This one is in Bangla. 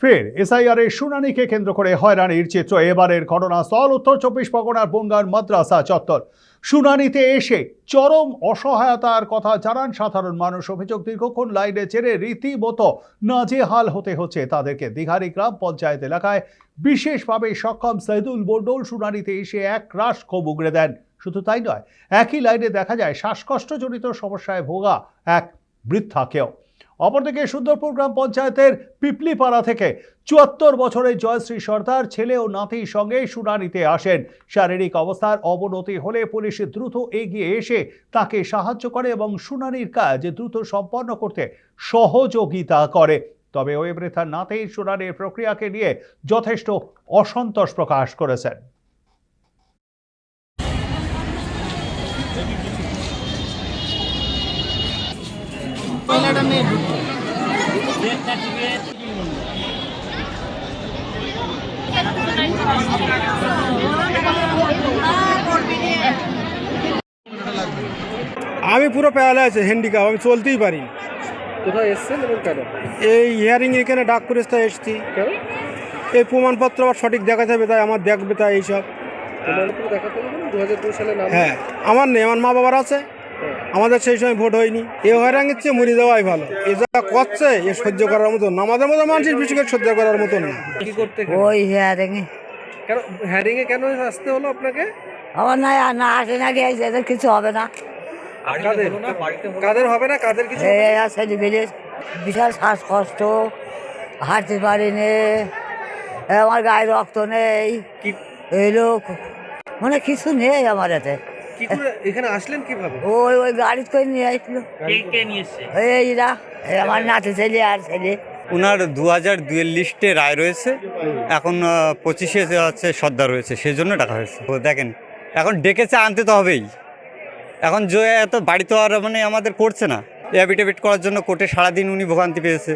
ফের এসআইআর এর শুনানিকে কেন্দ্র করে হয়রানির চিত্র। এবারের ঘটনাস্থল উত্তর 24 পরগনার বনগাঁর মাদ্রাসা চত্বর। শুনানিতে এসে চরম অসহায়তার কথা জানান সাধারণ মানুষ। অভিযোগ, দীর্ঘক্ষণ লাইনে চেড়ে রীতিমতো নাজেহাল হতে হচ্ছে তাদেরকে। দিঘারি গ্রাম পঞ্চায়েত এলাকায় বিশেষভাবে সক্ষম সাইদুল মণ্ডল শুনানিতে এসে এক রাশ ক্ষোভ উগড়ে দেন। শুধু তাই নয়, একই লাইনে দেখা যায় শ্বাসকষ্টজনিত সমস্যায় ভোগা এক বৃদ্ধাকেও। অপরদিকে সুন্দরপুর গ্রাম পঞ্চায়েতের পিপলিপাড়া থেকে ৭৪ বছরের জয়শ্রী সর্দার ছেলে ও নাতির সঙ্গে শুনানিতে আসেন। শারীরিক অবস্থার অবনতি হলে পুলিশ দ্রুত এগিয়ে এসে তাকে সাহায্য করে এবং শুনানির কাজ দ্রুত সম্পন্ন করতে সহযোগিতা করে। তবে ওই বৃদ্ধার নাতির শুনানির প্রক্রিয়াকে নিয়ে যথেষ্ট অসন্তোষ প্রকাশ করেছেন। আমি পুরো প্যারালাইজ হ্যান্ডিক্যাপ, আমি চলতেই পারি। কোথায় এসছেন এবং কেন? এই হিয়ারিং এখানে ডাক করে এসেছি। কেন? এই প্রমাণপত্র আবার সঠিক দেখাতে হবে, তাই আমার দেখবে, তাই এইসব। প্রমাণপত্র দেখাতে হবে 2002 সালে নাম? হ্যাঁ, আমার নেই, আমার মা বাবার আছে। আমাদের সেই সময় ভোট হয়নি। এ হয়রানির চেয়ে মরে যাওয়াই ভালো। এ যা করছে এ সহ্য করার মতন না, আমাদের মতো মানুষের বিষয়কে সহ্য করার মতন না। কি করতে ওই হিয়ারিং কেন হ্যারিং এ কেন আসতে হলো আপনাকে? আমার না আসে না গিয়ে এদের কিছু হবে না। কাদের হবে না, কাদের কিছু হবে না? এই আছে বিশাল শ্বাসকষ্ট, হাঁটতে পারিনি, আমার গায়ে রক্ত নেই, কি এই লোক মানে কিছু নেই আমার এতে। কি করে এখানে আসলেন কিভাবে? ওই গাড়িতে করে নিয়ে আসলো। এইরা আমার নাতি ছেলে আর ছেলে। ওনার 2002-এর লিস্টে রায় রয়েছে, এখন 25-এ হচ্ছে শ্রদ্ধা রয়েছে, সেই জন্য ডাকা হয়েছে। তো দেখেন, এখন ডেকেছে, আনতে তো হবেই। এখন যে এত বাড়ি তো আর মানে আমাদের করছে না, অ্যাফিডেভিট করার জন্য কোর্টে সারাদিন উনি ভোগান্তি পেয়েছে।